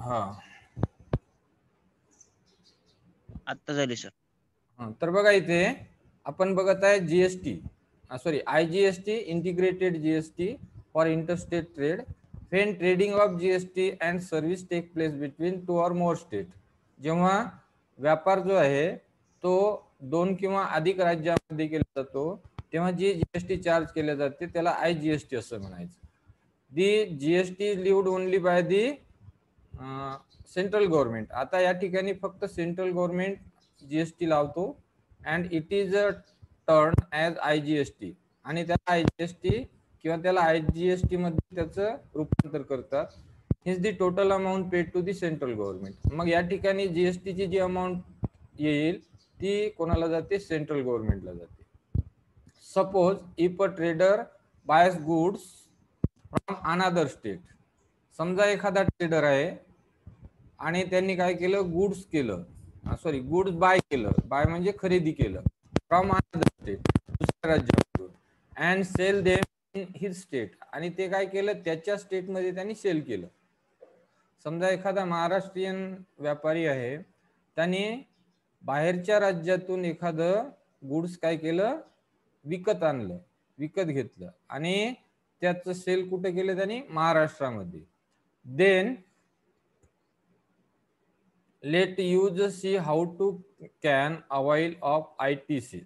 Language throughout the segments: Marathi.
हा आता झाली सर. तर बघा इथे आपण बघत आहे GST, sorry IGST, integrated GST for interstate trade, when trading of GST and service take place between 2 or more state. जेव्हा व्यापार जो आहे तो 2 किंवा अधिक राज्यामध्ये केला जातो तेव्हा जी जीएसटी चार्ज केले जाते त्याला IGST असं म्हणायचं. The GST levied only by the central government. आता या ठिकाणी फक्त सेंट्रल गव्हर्नमेंट जीएसटी लावतो and it is turn as IGST, आणि त्याला IGST किंवा त्याला IGST मध्ये त्याचं रूपांतर करतात. His the total amount paid to the central government. मग या ठिकाणी जीएसटीची जी अमाऊंट येईल ती कोणाला जाते? सेंट्रल गव्हर्नमेंटला जाते. Suppose if a trader bias goods from another state. समजा एखादा ट्रेडर आहे आणि त्यांनी काय केलं? गुड्स केलं, सॉरी गुड्स बाय केलं, बाय म्हणजे खरेदी केलं, फ्रॉम अनदर स्टेट, दुसऱ्या राज्यामधून, and sell them in his state, आणि ते काय केलं? त्याच्या स्टेटमध्ये त्यांनी सेल केलं. समजा एखादा महाराष्ट्रीयन व्यापारी आहे, त्याने बाहेरच्या राज्यातून एखादं गुड्स काय केलं? विकत आणलं, विकत घेतलं, आणि त्याचं सेल कुठे केलं त्यांनी? महाराष्ट्रामध्ये. Then let us see how to can avail of ITC.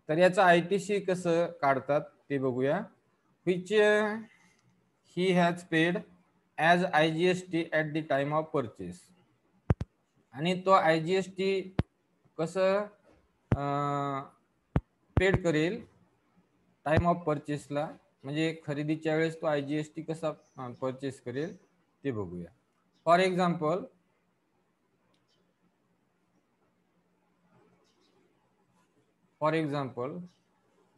तर याचं ITC कसं काढतात ते बघूया. Which he has paid as IGST at the time of purchase. आणि तो IGST कसं पेड करेल? टाइम ऑफ परचेसला, म्हणजे खरेदीच्या वेळेस तो IGST कसा परचेस करेल ते बघूया. फॉर एक्झाम्पल,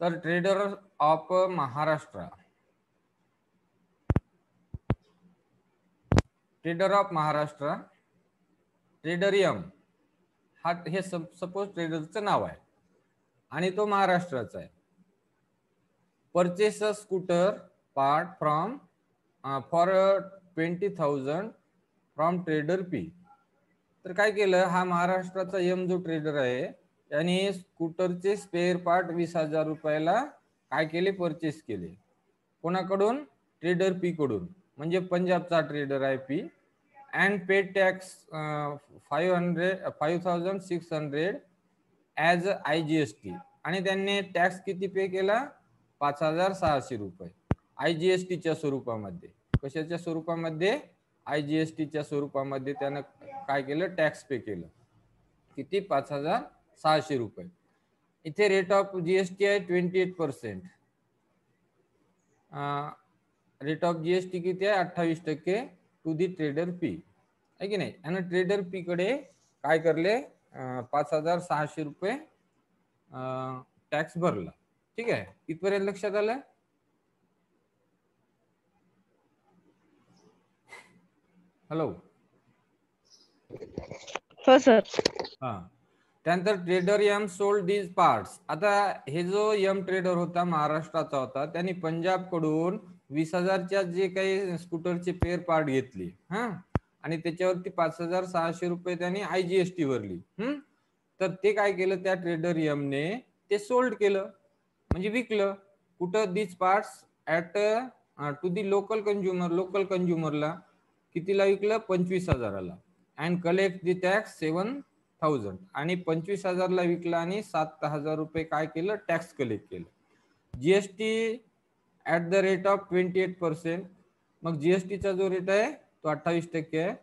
तर trader of Maharashtra, trader M हा, हे सपोज ट्रेडरचं नाव आहे आणि तो महाराष्ट्राचा आहे. Purchase a scooter part from for 20,000 from trader P. तर काय केलं? हा महाराष्ट्राचा एम जो ट्रेडर आहे त्याने स्कूटरचे स्पेअर पार्ट 20,000 रुपयाला काय केले? परचेस केले. कोणाकडून? ट्रेडर पी कडून, म्हणजे पंजाबचा ट्रेडर आहे P. And paid tax 5,600 as IGST, आणि त्यांनी टॅक्स किती पे केला? 5,600 रुपये IGSTच्या स्वरूपामध्ये. कशाच्या स्वरूपामध्ये? IGSTच्या स्वरूपामध्ये त्यानं काय केलं? टॅक्स पे केलं. किती? 5,600 रुपये. इथे रेट ऑफ जीएसटी आहे 28%. रेट ऑफ जीएसटी किती आहे? 28% टू दी ट्रेडर पी, आहे की नाही? आणि ट्रेडर पी कडे काय करले? 5,600 रुपये टॅक्स भरला. ठीक आहे, इथपर्यंत लक्षात आलं? हॅलो. हो सर. हा, त्यानंतर trader am sold these parts. आता हे जो एम ट्रेडर होता महाराष्ट्राचा होता, त्यांनी पंजाब कडून 20,000च्या जे काही स्कूटरचे पेअर पार्ट घेतले, आणि त्याच्यावरती 5,600 रुपये त्यांनी IGST भरली. तर ते काय केलं? त्या ट्रेडर एमने ते सोल्ड केलं, म्हणजे विकलं. कुठं? These parts at to the local कंझ्युमरला कितीला विकलं? 25,000ला. अँड कलेक्ट दी टॅक्स 7,000, आणि 25,000ला विकला आणि 7,000 रुपये काय केलं? टॅक्स कलेक्ट केलं. GST at the rate of 28%. मग जीएसटीचा जो रेट आहे तो 28% आहे.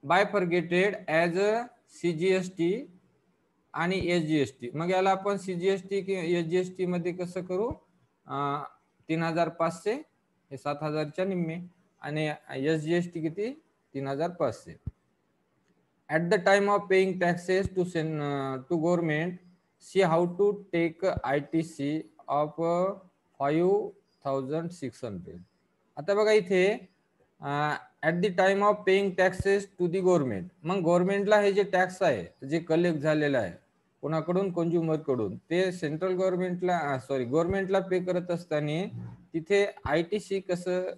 बायफर्गेटेड ॲज CGST आणि SGST. मग याला आपण CGST किंवा SGST मध्ये कसं करू? 3,500 हे 7,000च्या निम्मे, आणि SGST किती? 3,500. At the time of paying taxes to government, see how to take ITC of 5,600. आता बघा इथे at the time of paying taxes to the government. मग गव्हर्नमेंटला हे जे टॅक्स आहे जे कलेक्ट झालेलं आहे कोणाकडून? कंझ्युमर कडून. ते सेंट्रल गव्हर्नमेंटला पे करत असताना तिथे ITC कसं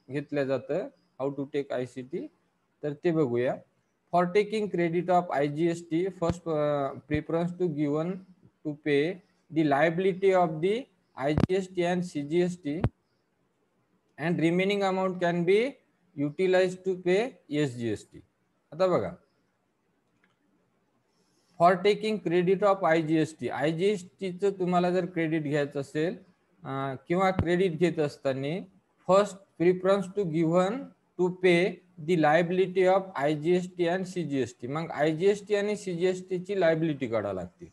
घेतलं जातं? हाऊ टू टेक ICT, तर ते बघूया. For taking credit of IGST, first preference to given to pay the liability of the IGST and CGST, and remaining amount can be utilized to pay SGST. आता बघा, for taking credit of IGST चं तुम्हाला जर क्रेडिट घ्यायचं असेल किंवा क्रेडिट घेत असताना first preference to given to pay the liability of IGST and CGST. मग IGST आणि CGST ची लायबिलिटी काढावी लागते.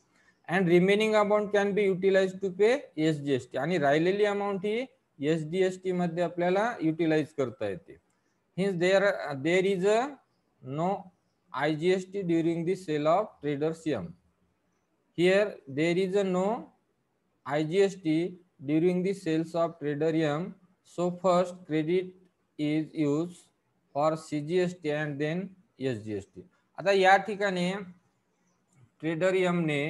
And remaining amount can be utilize to pay SGST, आणि राहिलेली अमाऊंट ही SGST मध्ये आपल्याला युटिलाइज करता येते. Hence there is a no IGST during the sale of traders M. Here there is a no IGST during the sales of trader M. So first credit is used for CGST and then SGST. आता या ठिकाणी ट्रेडर एम ने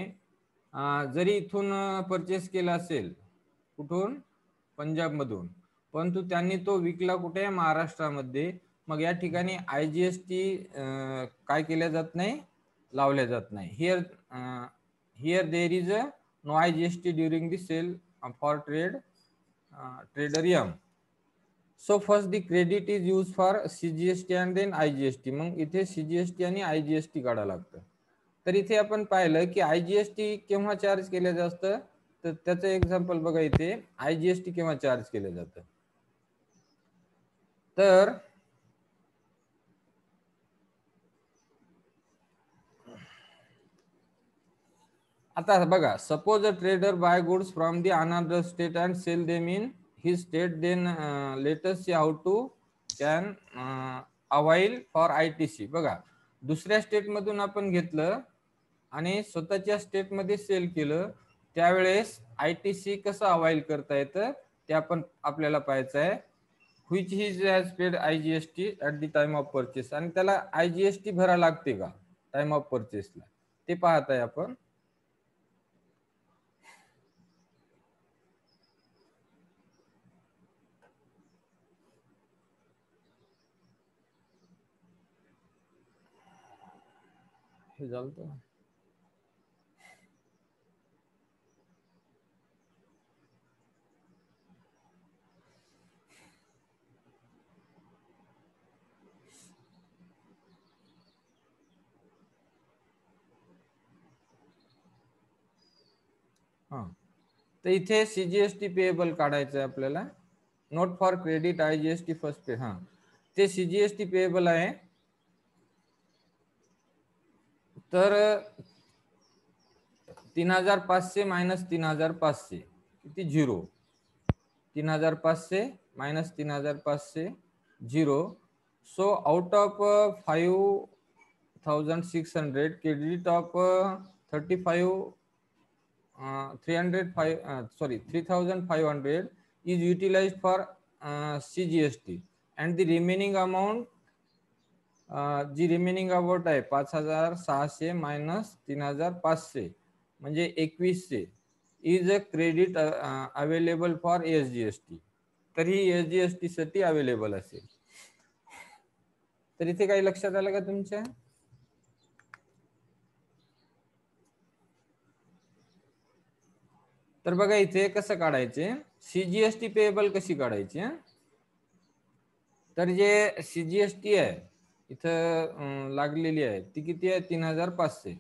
जरी इथून परचेस केला असेल, कुठून, पंजाब मधून, परंतु त्यांनी तो विकला कुठे, महाराष्ट्रामध्ये, मग या ठिकाणी IGST काय केल्या जात नाही, लावल्या जात नाही. Here there is a no IGST during the sale for trader M. So first the credit is use for CGST and then IGST. मग इथे CGST आणि IGST काढावं लागतं. तर इथे आपण पाहिलं की IGST केव्हा चार्ज केलं जातं, तर त्याचं एक्झाम्पल बघा. इथे IGST केव्हा चार्ज केलं जातं, तर आता बघा, suppose a trader buy goods from the another state and sell them in his state, then let us see how to can avail for ITC. बघा, दुसऱ्या स्टेट मधून आपण घेतलं आणि स्वतःच्या स्टेट मध्ये सेल केलं, त्यावेळेस ITC कसं अवाइल करता येतं ते आपण आपल्याला पाहायचं आहे. Which his has paid IGST at the time of purchase, आणि त्याला IGST भरा लागते का टाइम ऑफ परचेसला, ते पाहत आहे आपण. हे झालं तर तर इथे CGST पेएबल काढायचं आहे आपल्याला. Note for credit IGST first pay. ते CGST पेएबल आहे. तर 3500 मायनस 3500 किती, 0. 3500 minus 3500 0. So out of 5600 credit of 3500 is utilized for CGST, and the remaining amount, जी रिमेनिंग अमाउंट आहे 5600 मायनस 3500 म्हणजे 2100 is a credit available for SGST. तर ही SGST साठी अवेलेबल असेल. तर इथे काही लक्षात आलं का तुमच्या? तर बघा इथे कसं काढायचे, CGST पेएबल कशी काढायची. तर जे CGST आहे इथं लागलेली आहे ती किती आहे, 3500.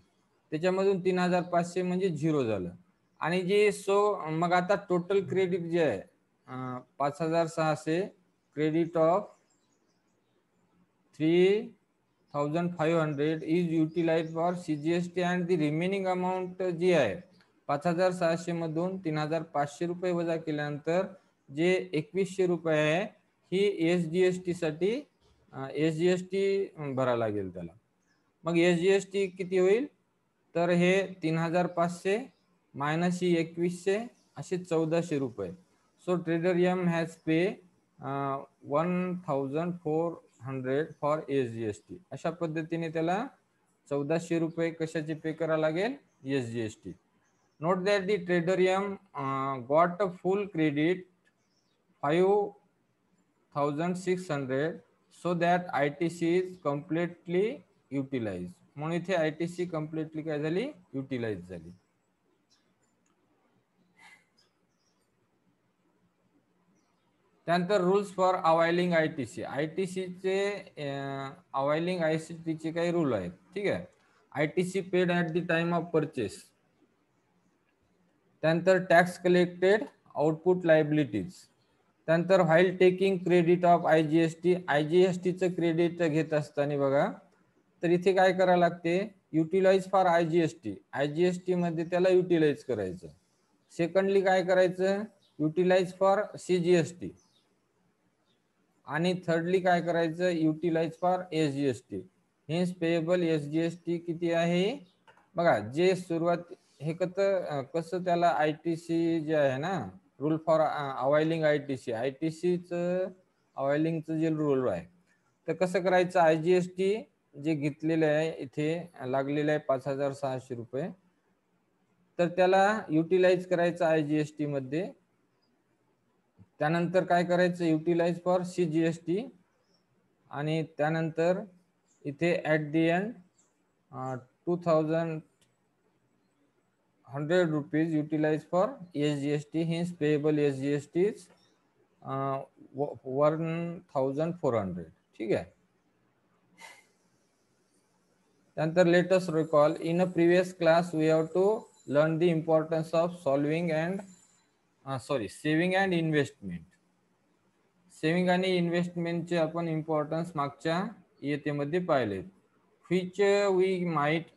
त्याच्यामधून 3500 म्हणजे 0 झालं. आणि जे मग आता टोटल क्रेडिट जे आहे 5600 credit of 3500 is utilise for CGST, and the remaining amount जी आहे 5600 मधून 3500 रुपये वजा केल्यानंतर जे 2100 रुपये आहे ही SGST साठी SGST भरा लागेल त्याला. मग SGST किती होईल, तर हे 3500 मायनस ही 2100 असे 1400 रुपये. So trader M has pay 1400 for SGST. अशा पद्धतीने त्याला 1400 रुपये कशाचे पे करा लागेल, SGST. Note that the trader M got a full credit 5600. So that ITC is completely utilise. म्हणून इथे ITC कम्प्लिटली काय झाली, युटिलाइज झाली. त्यानंतर रूल्स फॉर अवाइलिंग ITC. ITCचे अवाइलिंग ITCचे काही रूल आहेत. ठीक आहे. ITC paid at the time of purchase. त्यानंतर टॅक्स कलेक्टेड, आउटपुट लायबिलिटीज. त्यानंतर while taking credit of IGST. IGSTचं क्रेडिट घेत असताना बघा, तर इथे काय करावं लागते, युटिलाइज फॉर IGST. IGST मध्ये त्याला युटिलाइज करायचं. सेकंडली काय करायचं, युटिलाइज फॉर CGST. आणि थर्डली काय करायचं, utilize for SGST. Hence payable SGST किती आहे बघा. जे सुरुवात हे कसं त्याला ITC जे आहे ना, रूल फॉर अवाइलिंग ITCचं अवाइलिंगचं जे रूल आहे, तर कसं करायचं, IGST जे घेतलेलं आहे इथे लागलेलं आहे 5,600 रुपये, तर त्याला युटिलाइज करायचं IGST मध्ये. त्यानंतर काय करायचं, युटिलाइज फॉर CGST. आणि त्यानंतर इथे at the end 2,100 rupees utilize for SGST. Hence payable SGST is 1,400. ठीक आहे. त्यानंतर let us recall, in a previous class we have to learn the importance of solving and saving and investment. Saving आणि इन्व्हेस्टमेंटचे आपण इम्पॉर्टन्स मागच्या इयत्तेमध्ये पाहिले, which we might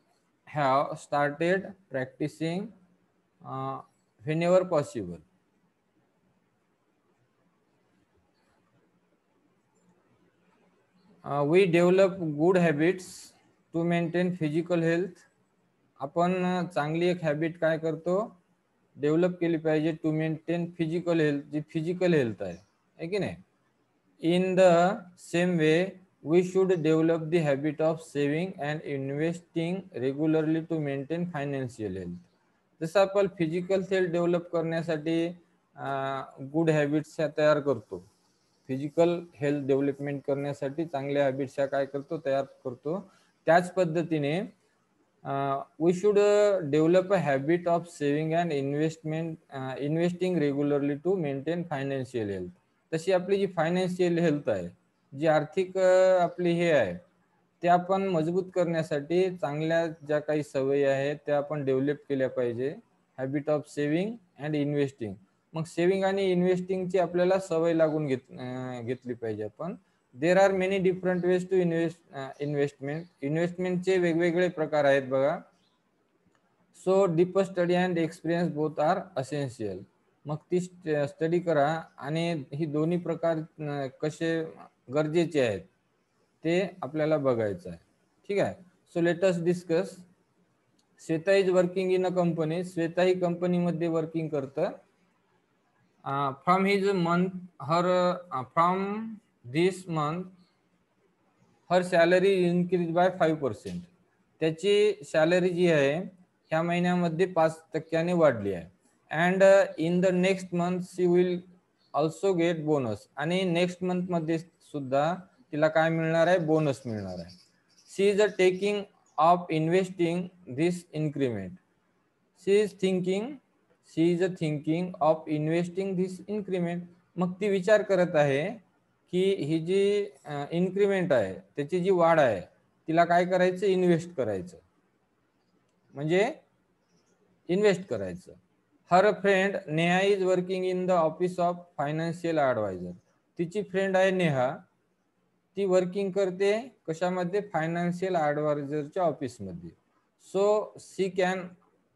have started practicing whenever possible. We develop good habits to maintain physical health. आपण चांगली एक हॅबिट काय करतो, डेव्हलप केली पाहिजे, टू मेंटेन फिजिकल हेल्थ. जी फिजिकल हेल्थ आहे की नाही. In the same way, we should develop the habit of saving and investing regularly to maintain financial health. जसं आपण फिजिकल हेल्थ डेव्हलप करण्यासाठी गुड हॅबिट्स तयार करतो, फिजिकल हेल्थ डेव्हलपमेंट करण्यासाठी चांगल्या हॅबिट्स काय करतो, तयार करतो, त्याच पद्धतीने we should develop a habit of saving and investing regularly to maintain financial health. तशी आपली जी फायनान्शियल हेल्थ आहे, जी आर्थिक आपली हे आहे, ते आपण मजबूत करण्यासाठी चांगल्या ज्या काही सवयी आहेत त्या आपण डेव्हलप केल्या पाहिजे. Habit of saving and investing. मग सेव्हिंग आणि इन्व्हेस्टिंगची आपल्याला सवय लागून घेतली पाहिजे आपण. There are many different ways to investment. इन्व्हेस्टमेंटचे वेगवेगळे प्रकार आहेत बघा. So deep study and experience both are essential. मग ती स्टडी करा आणि ही दोन्ही प्रकार कसे गरजेचे आहेत ते आपल्याला बघायचं आहे. ठीक आहे. So let us discuss. Shweta is working in a company. Shweta ही कंपनीमध्ये वर्किंग करतं. From his month from this month her salary increase by 5%. त्याची सॅलरी जी आहे ह्या महिन्यामध्ये 5% वाढली आहे. And in the next month she will also get bonus. आणि नेक्स्ट मंथ मध्ये सुद्धा तिला काय मिळणार आहे, बोनस मिळणार आहे. She is taking of investing this increment. She is thinking of investing this increment. मग ती विचार करत आहे की ही जी इन्क्रीमेंट आहे त्याची जी वाढ आहे तिला काय करायचं, इन्व्हेस्ट करायचं, म्हणजे इन्व्हेस्ट करायचं. Her friend Neha is working in the office of financial adviser. तिची फ्रेंड आहे नेहा, ती वर्किंग करते कशामध्ये, फायनान्शियल ॲडवायझरच्या ऑफिसमध्ये. So she can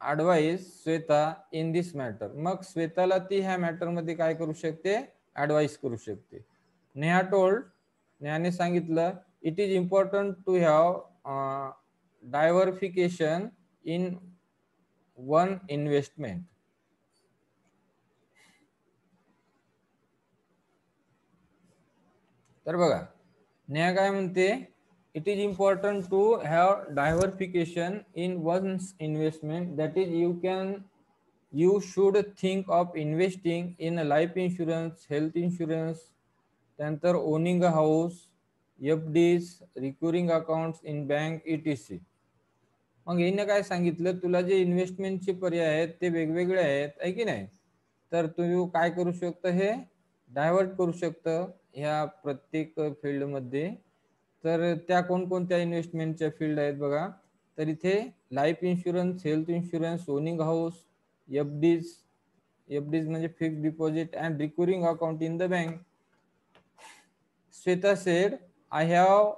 advise Shweta in this matter. मग श्वेताला ती ह्या मॅटरमध्ये काय करू शकते, ॲडवाइस करू शकते. नेहाने सांगितलं, it is important to have diversification in one investment. तर बघा नेहा काय म्हणते, it is important to have diversification in one's investment. That is you should think of investing in a life insurance, health insurance, त्यानंतर owning a house, FDs, recurring accounts in bank ETC. मग हिनं काय सांगितलं, तुला जे इन्व्हेस्टमेंटचे पर्याय आहेत ते वेगवेगळे आहेत, आहे की नाही. तर तू काय करू शकतो, हे डायव्हर्ट करू शकतं ह्या प्रत्येक फील्डमध्ये. तर त्या कोणकोणत्या इन्व्हेस्टमेंटच्या फील्ड आहेत बघा. तर इथे life insurance, health insurance, owning house, FDs, FDs म्हणजे fixed deposit and recurring account in the bank. Shweta said I have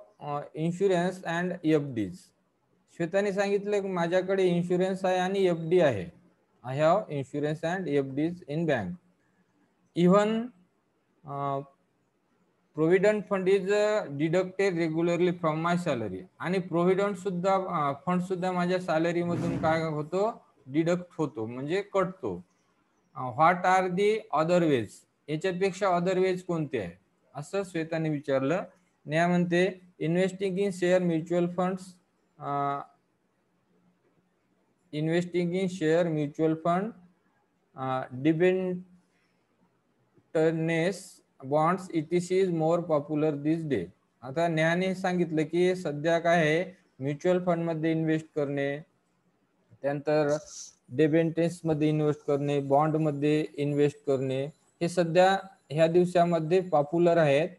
insurance and FDs. श्वेताने सांगितलं की माझ्याकडे इन्शुरन्स आहे आणि एफडी आहे. I have insurance and FDs in bank. Even provident fund is deducted regularly from my salary. आणि प्रोव्हिडंट सुद्धा फंड सुद्धा माझ्या सॅलरी मधून काय होतो, डिडक्ट होतो म्हणजे कटतो. What are the other ways, याच्यापेक्षा अदर वेज कोणते आहे असं श्वेताने विचारलं. नेहा म्हणते investing in share mutual funds, investing in share mutual fund, debentures, bonds ETC is more popular this day. आता नेहाने सांगितलं की सध्या काय आहे, म्युच्युअल फंड मध्ये इन्व्हेस्ट करणे, त्यानंतर डिबेंटर्स मध्ये इन्व्हेस्ट करणे, बॉन्ड मध्ये इन्व्हेस्ट करणे, हे सध्या ह्या दिवसामध्ये पॉप्युलर आहेत.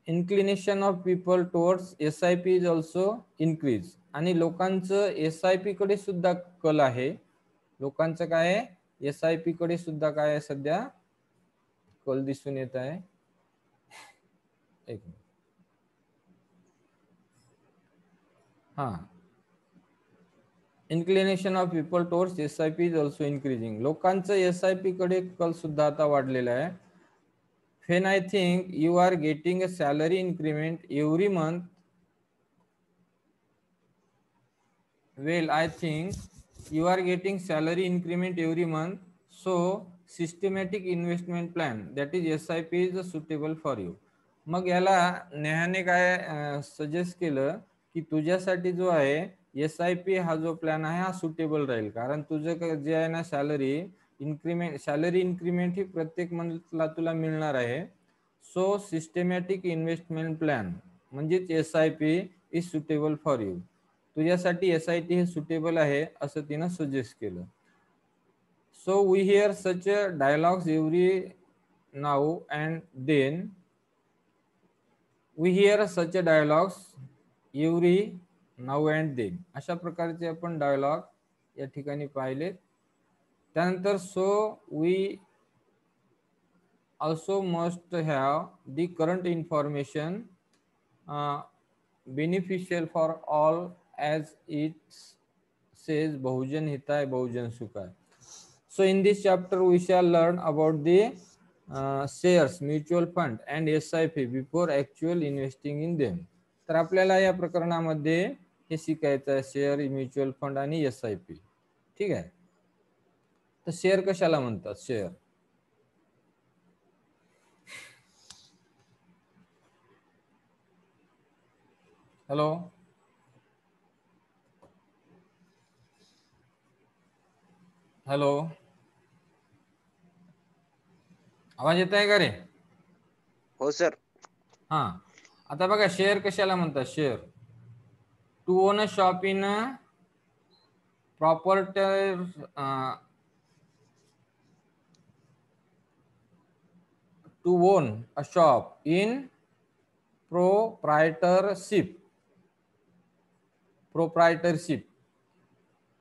Inclination of people towards SIP is also increase. आणि लोकांचं SIP कडे सुद्धा कल आहे. लोकांचं काय आहे, SIP कडे सुद्धा काय आहे सध्या कल दिसून येत आहे. एक मिनिट. हा, inclination of people towards SIP is also increasing. लोकांचं SIP कडे कल सुद्धा आता वाढलेला आहे. When I think you are getting a salary increment every month, well, I think you are getting salary increment every month, so systematic investment plan, that is SIP, is suitable for you. मग याला नेहाने काय सजेस्ट केलं की तुझ्यासाठी जो आहे SIP हा जो प्लॅन आहे हा सुटेबल राहील. कारण तुझं जे आहे ना सॅलरी इन्क्रीमेंट ही प्रत्येक मंथला तुला मिळणार आहे. सो सिस्टमॅटिक इन्व्हेस्टमेंट प्लॅन म्हणजेच SIP is suitable for you. तुझ्यासाठी SIP हे सुटेबल आहे असं तिनं सजेस्ट केलं. So we hear such dialogues every now and then, we hear such dialogues every now and then, अशा प्रकारचे आपण डायलॉग या ठिकाणी पाहिले. त्यानंतर so we also must have the current information beneficial for all, as it says Bahujan Hitay Bahujan Sukhai. So in this chapter we shall learn about the shares, mutual fund and SIP before actual investing in them. तर आपल्याला या प्रकरणामध्ये हे शिकायचं आहे, शेअर, म्युच्युअल फंड आणि SIP. ठीक आहे. तर शेअर कशाला म्हणतात, शेअर. हॅलो, हॅलो, आवाज येत आहे का रे? हो सर. हा, आता बघा शेअर कशाला म्हणतात. Share, to own a shop in property, to own a shop in proprietorship,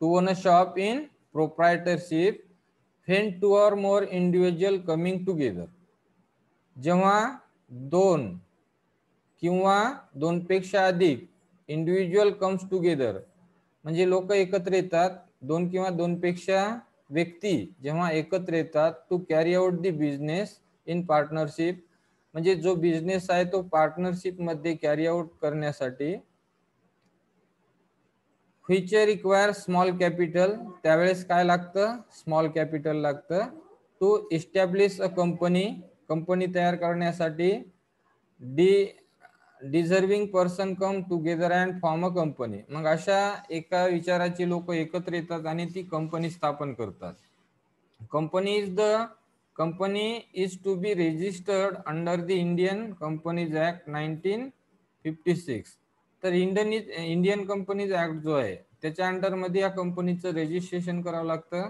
to own a shop in proprietorship, when two or more individual coming together. जेव्हा दोन किंवा दोनपेक्षा अधिक इंडिव्हिज्युअल कम्स टुगेदर, म्हणजे लोक एकत्र येतात, दोन किंवा दोनपेक्षा व्यक्ती जेव्हा एकत्र येतात, to carry out the business in partnership, म्हणजे जो बिझनेस आहे तो पार्टनरशिप मध्ये कॅरी आउट करण्यासाठी. व्हिच रिक्वायर स्मॉल कॅपिटल, त्यावेळेस काय लागतं, स्मॉल कॅपिटल लागतं. To establish a company, company तयार करण्यासाठी. Deserving person come together and form a company, मग अशा एका विचाराची लोक एकत्र येतात आणि ती कंपनी स्थापन करतात. Company is to be registered under the Indian companies Act 19 56. तर इंडियन कंपनीज ऍक्ट जो आहे त्याच्या अंडरमध्ये या कंपनीचं रजिस्ट्रेशन करावं लागतं.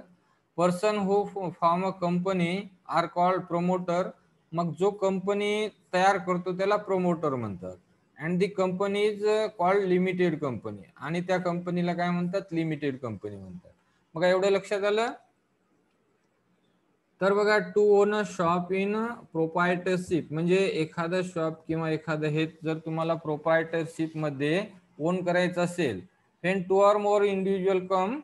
Person who form a company are called promoter. मग जो कंपनी तयार करतो त्याला प्रोमोटर म्हणतात. And the company is called limited company, आणि त्या कंपनीला काय म्हणतात, लिमिटेड कंपनी म्हणतात. मग एवढं लक्षात आलं. तर बघा, to own a shop in proprietorship म्हणजे एखादं शॉप किंवा एखादं हे जर तुम्हाला प्रोप्रायटरशिप मध्ये ओन करायचं असेल, when two or more individual come,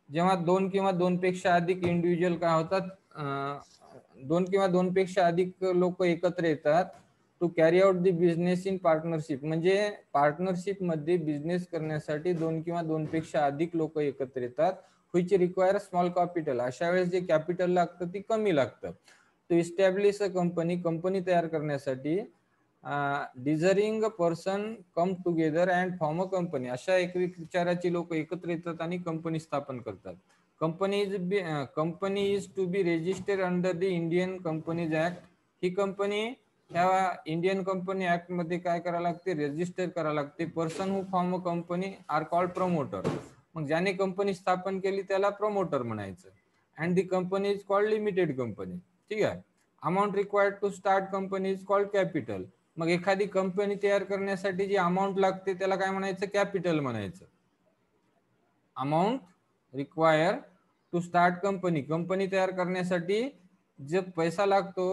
जेव्हा दोन किंवा दोनपेक्षा अधिक इंडिव्हिज्युअल काय होतात, दोन किंवा दोनपेक्षा अधिक लोक एकत्र येतात, to carry out the business in partnership म्हणजे पार्टनरशिप मध्ये बिझनेस करण्यासाठी दोन किंवा दोनपेक्षा अधिक लोक एकत्र येतात, which require small capital. अशा वेळेस जे कॅपिटल लागतं ती कमी लागतं. टू इस्टॅब्लिश अ कंपनी तयार करण्यासाठी desiring person come together and form a company, अशा एक विचाराची लोक एकत्र येतात आणि कंपनी स्थापन करतात. Company is to be registered under the Indian companies act. ही कंपनी ह्या इंडियन कंपनी ऍक्ट मध्ये काय करावं लागते, रजिस्टर करावं लागते. Person who form a company are called promoter. मग ज्याने कंपनी स्थापन केली त्याला प्रमोटर म्हणायचं. And the company is called limited company. ठीक आहे. Amount required to start company is called capital. मग एखादी कंपनी तयार करण्यासाठी जी अमाऊंट लागते त्याला काय म्हणायचं, कॅपिटल म्हणायचं. Amount require to start company तयार करण्यासाठी जे पैसा लागतो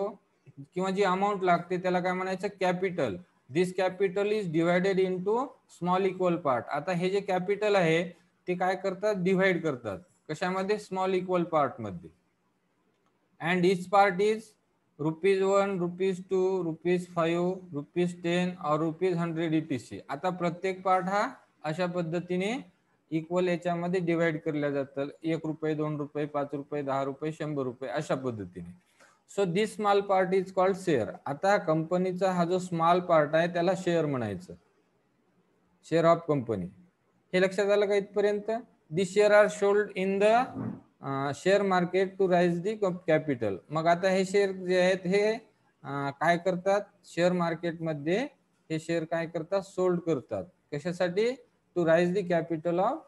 किंवा जी अमाऊंट लागते त्याला काय म्हणायचं, capital. This capital is divided into small equal part. आता हे जे कॅपिटल आहे ते काय करतात, डिव्हाइड करतात. कशामध्ये, स्मॉल इक्वल पार्ट मध्ये. अँड इच पार्ट इज ₹1, ₹2, ₹5, ₹10 और ₹100 etc. आता प्रत्येक पार्ट हा अशा पद्धतीने इक्वल याच्यामध्ये डिवाइड केल्या जातात. ₹1, ₹2, ₹5, ₹10, ₹100 अशा पद्धतीने. So this small part is called share. आता कंपनीचा हा जो स्मॉल पार्ट आहे त्याला शेअर म्हणायचं, शेअर ऑफ कंपनी. हे लक्षात आलं का इथपर्यंत. The share are sold in the share market to raise the capital. मग आता हे शेअर जे आहेत हे काय करतात, शेअर मार्केटमध्ये हे शेअर काय करतात, सोल्ड करतात. कशासाठी, to raise the capital of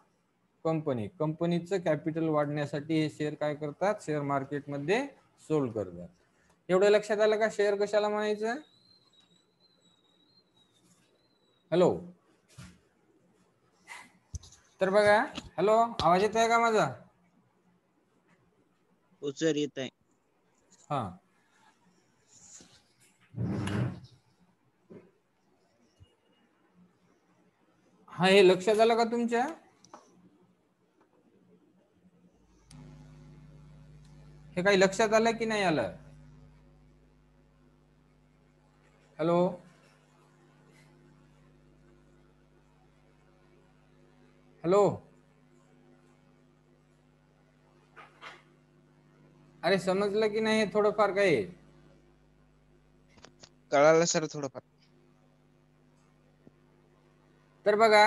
company. कंपनीचं कॅपिटल वाढण्यासाठी हे शेअर काय करतात, शेअर मार्केटमध्ये सोल्ड करतात. एवढं लक्षात आलं का, शेअर कशाला म्हणायचं. हॅलो. तर बघा, हॅलो, आवाज येत आहे का माझा. हो सर, येत आहे. हा. हा, हे लक्षात आलं का तुमच्या. हे काही लक्षात आलं की नाही आलं. हॅलो. हॅलो. अरे समजलं की नाही थोडंफार काही. कळालं सर थोडंफार. तर बघा,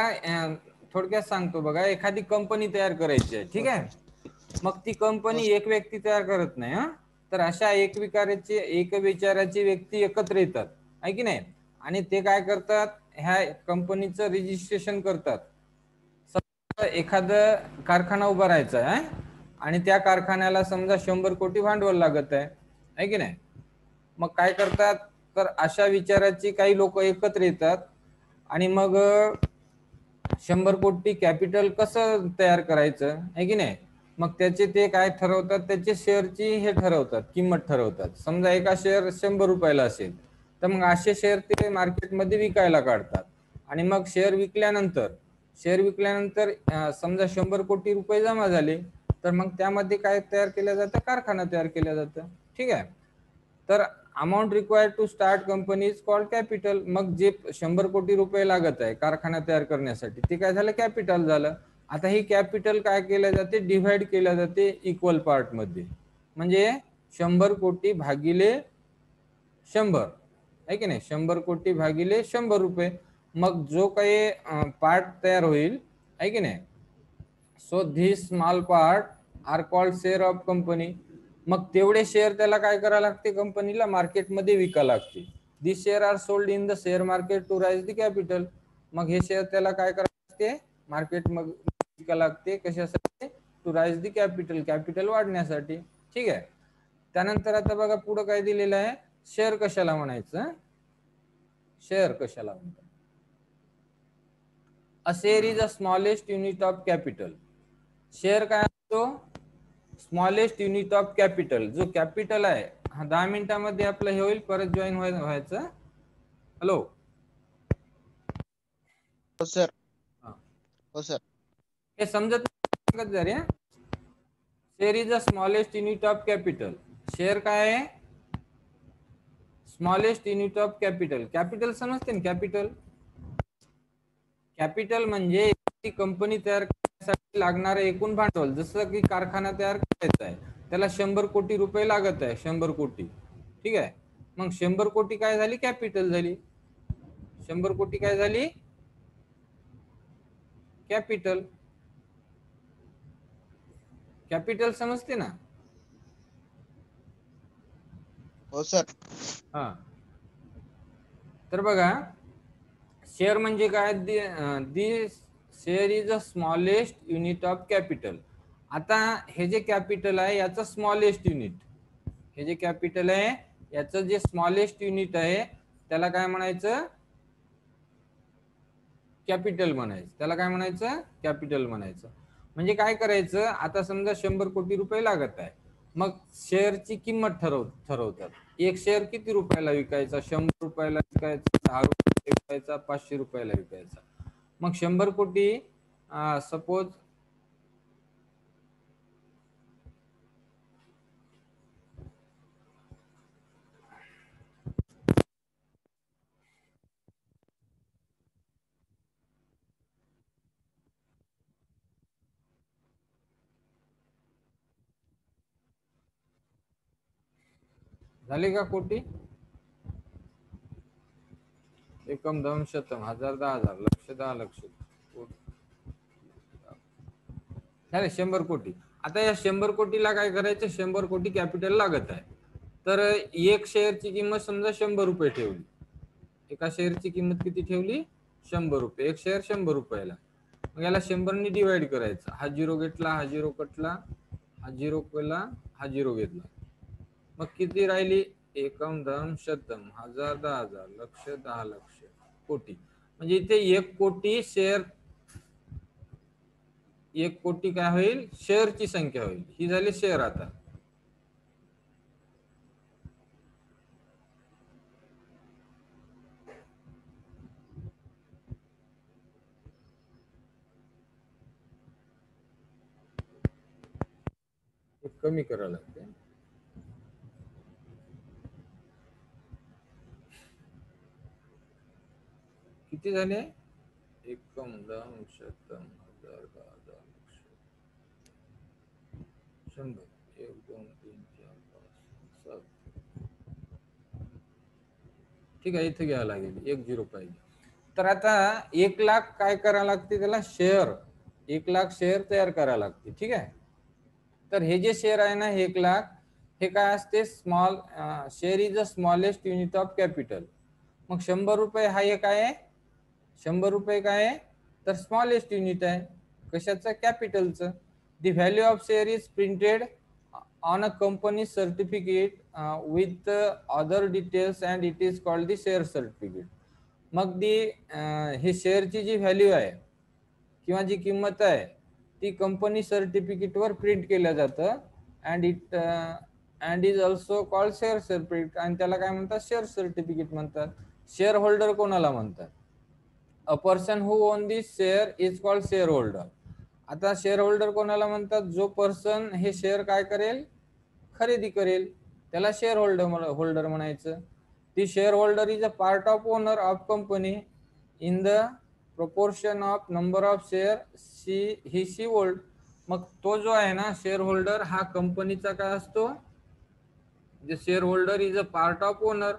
थोडक्यात सांगतो बघा. एखादी कंपनी तयार करायची आहे, ठीक आहे. मग ती कंपनी एक व्यक्ती तयार करत नाही. हा, तर अशा एक विचाराची व्यक्ती एकत्र येतात, आहे की नाही. आणि ते काय करतात, ह्या कंपनीचं रजिस्ट्रेशन करतात. एखादं कारखाना उभा राहायचा आहे आणि त्या कारखान्याला समजा 100 कोटी भांडवल लागत आहे की नाही. मग काय करतात, तर अशा विचाराची काही लोक एकत्र येतात आणि मग 100 कोटी कॅपिटल कसं तयार करायचं, आहे की नाही. मग त्याचे ते काय ठरवतात, त्याचे शेअरची हे ठरवतात, किंमत ठरवतात. समजा एका शेअर 100 रुपयाला असेल तर मग असे शेअर ते मार्केटमध्ये विकायला काढतात. आणि मग शेअर विकल्यानंतर समजा 100 कोटी रुपये जमा झाले तर मग त्यामध्ये काय तयार केलं जातं, कारखाना तयार केला जातं. ठीक आहे. तर amount required to start company is called capital. मग जे 100 कोटी रुपये लागत आहे कारखाना तयार करण्यासाठी ते काय झालं, कॅपिटल झालं. आता ही कॅपिटल काय केल्या जाते, डिव्हाइड केल्या जाते इक्वल पार्ट मध्ये. म्हणजे 100 कोटी भागिले 100, आहे की नाही. 100 कोटी भागिले 100 रुपये. मग जो काही पार्ट तयार होईल, आहे की नाही. So this small part are called share of company. मग तेवढे शेअर त्याला काय करावं लागते, कंपनीला मार्केटमध्ये विकायला लागते. This share are sold in the share market to raise the capital. मग हे शेअर त्याला काय करावं लागते, मार्केट मग विकायला लागते, कशासाठी, to raise the capital, capital वाढण्यासाठी. ठीक आहे. त्यानंतर आता बघा पुढे काय दिलेलं आहे, शेअर कशाला म्हणायचं, शेअर कशाला म्हणतात. A share is a smallest unit of capital. Share काय असतो, स्मॉलेस्ट युनिट ऑफ कॅपिटल. जो कॅपिटल आहे, हा 10 मिनिटांमध्ये आपलं हे होईल, परत जॉईन व्हायचं. हॅलो. हो सर. हो सर. हे समजत जरी. Share is a smallest unit of capital. Share काय आहे, smallest unit of capital. Capital समजते ना, कॅपिटल. कॅपिटल म्हणजे ती कंपनी तयार करण्यासाठी लागणारे एकूण भांडवल. जसं की कारखाना तयार करायचा आहे, त्याला 100 कोटी रुपये लागत आहे, 100 कोटी. ठीक आहे. मग 100 कोटी काय झाली, कॅपिटल झाली. 100 कोटी काय झाली, कॅपिटल. कॅपिटल समजते ना. हो सर. हा. तर बघा, शेअर म्हणजे काय, the share is a smallest unit of capital. आता हे जे कॅपिटल आहे याचं स्मॉलेस्ट युनिट, हे जे कॅपिटल आहे याचं जे स्मॉलेस्ट युनिट आहे त्याला काय म्हणायचं, कॅपिटल म्हणायचं. त्याला काय म्हणायचं, कॅपिटल म्हणायचं. म्हणजे काय करायचं, आता समजा 100 कोटी रुपये लागत आहे, मग शेअरची किंमत ठरवतात. एक शेअर किती रुपयाला विकायचा, 100 रुपयाला विकायचा, 10 रुपयाला विकायचा, 500 रुपयाला विकायचा. मग 100 कोटी सपोज झाले का कोटी, एकम दम शतम, हजार, 10,000, लक्ष, 10 लक्ष, झाले 100 कोटी. आता या 100 कोटीला काय करायचं, 100 कोटी कॅपिटल लागत आहे. तर एक शेअरची किंमत समजा 100 रुपये ठेवली. एका शेअरची किंमत किती ठेवली, 100 रुपये. एक शेअर 100 रुपयाला. मग याला 100 ने डिवाइड करायचं. हा झिरो घेतला, हा झिरो कटला, हा झिरो केला, हा झिरो घेतला. मग किती राहिली, एकम दम शतम, हजार, 10,000, लक्ष, 10 लक्ष, कोटी. म्हणजे इथे 1 कोटी शेअर, 1 कोटी काय होईल, शेअरची संख्या होईल. ही झाली शेअर. आता कमी करावं लागते. किती झाले, एकम दम शतम, हजार, 10,000, 100, 1 2 3 4 5 7. ठीक आहे, इथे घ्यावं लागेल, 1 झिरो पाहिजे. तर आता 1 लाख काय करावं लागते, त्याला शेअर, 1 लाख शेअर तयार करावं लागते. ठीक आहे. तर हे जे शेअर आहे ना, 1 लाख, हे काय असते, small share is a smallest unit of capital. मग 100 रुपये हा एक आहे, 100 रुपये काय आहे, तर स्मॉलेस्ट युनिट आहे. कशाचं, कॅपिटलचं. The value of share is printed on a company certificate with other details and it is called the share certificate. मग दी हे शेअरची जी व्हॅल्यू आहे किंवा जी किंमत आहे ती कंपनी सर्टिफिकेटवर प्रिंट केलं जातं. And is also called share certificate. आणि त्याला काय म्हणतात, शेअर सर्टिफिकेट म्हणतात. शेअर होल्डर कोणाला म्हणतात, a person who on this share is called share holder. आता शेअर होल्डर कोणाला म्हणतात, जो पर्सन हे शेअर काय करेल, खरेदी करेल, त्याला शेअर होल्डर म्हणायचं. The shareholder is a part of owner of company in the proportion of number of share she hold. मग तो जो आहे ना शेअर होल्डर, हा कंपनीचा काय असतो, जे share holder is a part of owner.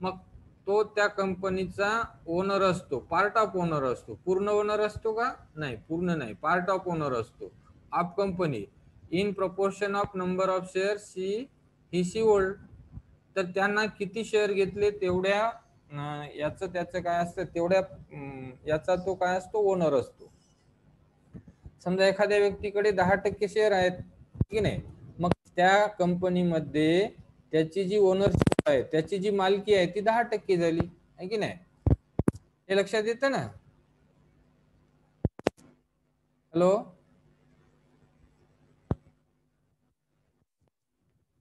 मग तो त्या कंपनीचा ओनर असतो, पार्ट ऑफ ओनर असतो. पूर्ण ओनर असतो का, नाही, पूर्ण नाही, पार्ट ऑफ ओनर असतो of company in proportion of number of share she hold. तर त्यांना किती शेअर घेतले तेवढ्या याचं त्याचं काय असतं तेवढ्या याचा तो काय असतो ओनर असतो. समजा एखाद्या व्यक्तीकडे 10% शेअर आहेत की नाही, मग त्या कंपनीमध्ये त्याची जी ओनरशिप आहे त्याची जी मालकी आहे ती 10% झाली आहे की नाही, हे लक्षात येतं ना. हॅलो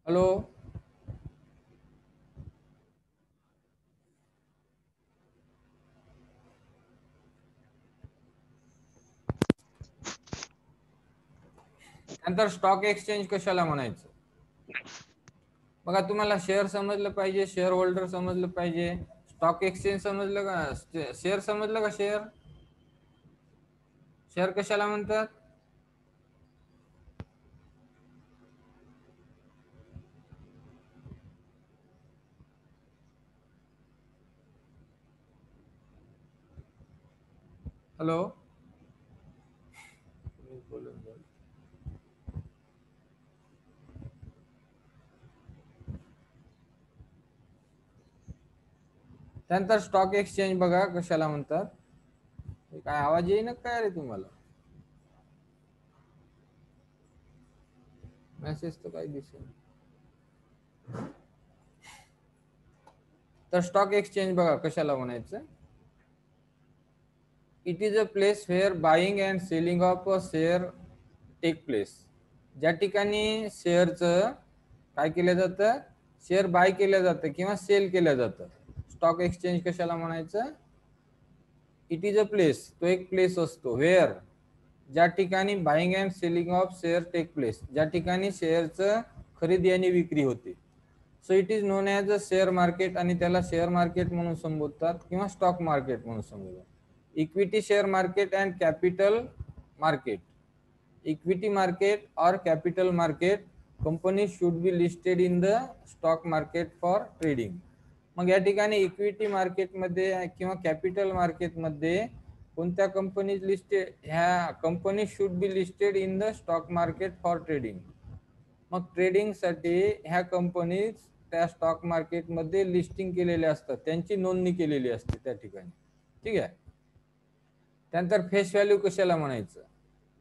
हॅलो नंतर स्टॉक एक्सचेंज कशाला म्हणायचं बघा. तुम्हाला शेअर समजलं पाहिजे, शेअर होल्डर समजलं पाहिजे, स्टॉक एक्सचेंज समजलं का, शेअर समजलं का, शेअर शेअर कशाला म्हणतात. हॅलो त्यानंतर स्टॉक एक्सचेंज बघा कशाला म्हणतात. काय आवाज येईन काय रे तुम्हाला, मेसेज तर काही दिसेल. तर स्टॉक एक्सचेंज बघा कशाला म्हणायचं. It is a place where buying and selling of a share take place. ज्या ठिकाणी शेअरचं काय केलं जातं, शेअर बाय केलं जातं किंवा सेल केलं जातं. स्टॉक एक्सचेंज कशाला म्हणायचं. इट इज अ प्लेस, तो एक प्लेस असतो वेअर ज्या ठिकाणी buying and selling of share take place, ज्या ठिकाणी शेअरचं खरेदी आणि विक्री होते. So it is known as a share market, आणि त्याला शेअर मार्केट म्हणून संबोधतात किंवा स्टॉक मार्केट म्हणून संबोधतात. Equity share market and capital market. Equity market और capital market company should be listed in the stock market for trading. मग या ठिकाणी इक्विटी मार्केटमध्ये किंवा कॅपिटल मार्केटमध्ये कोणत्या कंपनी लिस्टेड, ह्या company should be listed in the stock market for trading. मग ट्रेडिंगसाठी ह्या कंपनीज त्या स्टॉक मार्केटमध्ये लिस्टिंग केलेल्या असतात, त्यांची नोंदणी केलेली असते त्या ठिकाणी. ठीक आहे. त्यानंतर फेस व्हॅल्यू कशाला म्हणायचं.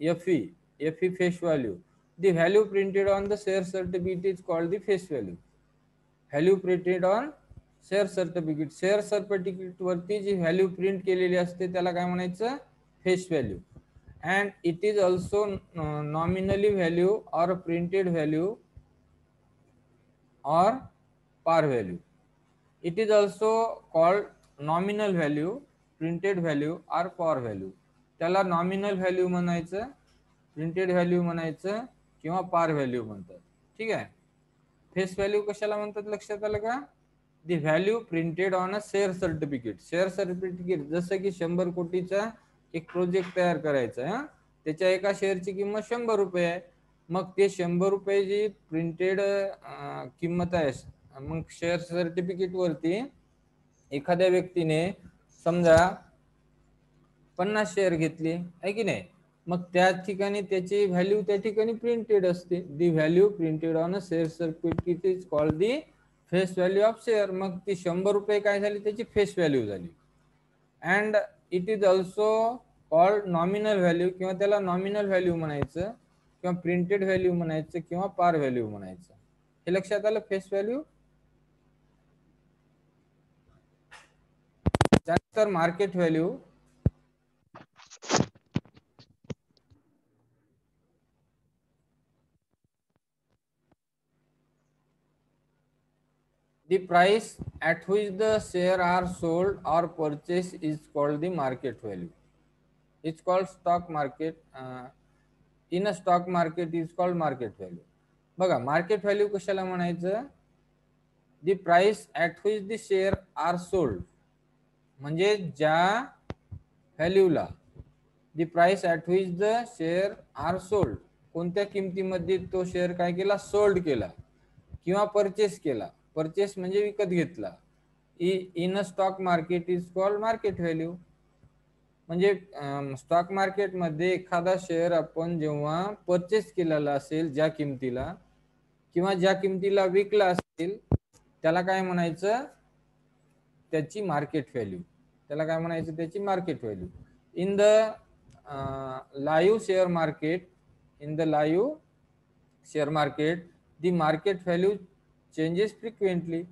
F E face value. The value printed on the share certificate is called the face value. Value printed on share certificate, share certificate वरती जी व्हॅल्यू प्रिंट केलेली असते त्याला काय म्हणायचं, face value. And it is also nominally value और printed value or par value. It is also called nominal value, printed value or par value. त्याला नॉमिनल व्हॅल्यू म्हणायचं, प्रिंटेड व्हॅल्यू म्हणायचं किंवा पार व्हॅल्यू म्हणतात. ठीक आहे. फेस व्हॅल्यू कशाला म्हणतात लक्षात आलं का. दी value printed on a share certificate. Share certificate जसं की 100 कोटीचा एक प्रोजेक्ट तयार करायचा आहे, त्याच्या एका शेअरची किंमत 100 रुपये आहे. मग ते 100 रुपये जी प्रिंटेड किंमत आहे, मग शेअर सर्टिफिकेट वरती एखाद्या व्यक्तीने समजा 50 शेअर घेतले आहे की नाही, मग त्या ठिकाणी त्याची व्हॅल्यू त्या ठिकाणी प्रिंटेड असते. दी value printed on a share certificate is called the face value of share. मग ती 100 रुपये काय झाली, त्याची फेस व्हॅल्यू झाली. And it is also called nominal value, किंवा त्याला नॉमिनल व्हॅल्यू म्हणायचं किंवा प्रिंटेड व्हॅल्यू म्हणायचं किंवा पार व्हॅल्यू म्हणायचं. हे लक्षात आलं. Face value. त्यानंतर market value. The price at which the share are sold or purchased is called the market value. It's called stock market. In a stock market is called market value. बघा मार्केट व्हॅल्यू कशाला म्हणायचं. The price at which the share are sold, म्हणजे ज्या व्हॅल्यूला the price at which the share are sold, कोणत्या किमतीमध्ये तो शेअर काय केला, सोल्ड केला किंवा परचेस केला. परचेस म्हणजे विकत घेतला. In a stock market is called market value. म्हणजे स्टॉक मार्केटमध्ये एखादा शेअर आपण जेव्हा परचेस केलेला असेल ज्या किमतीला, किंवा ज्या किमतीला विकला असेल त्याला काय म्हणायचं, त्याची मार्केट व्हॅल्यू. त्याला काय म्हणायचं, त्याची market value. In the live share market, in the live share market the market value changes frequently.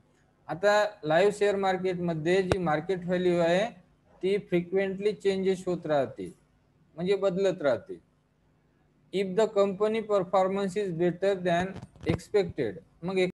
आता लाईव्ह शेअर मार्केट मध्ये जी मार्केट व्हॅल्यू आहे ती फ्रिक्वेंटली चेंजेस होत राहते, म्हणजे बदलत राहते. If the company performance is better than expected, मग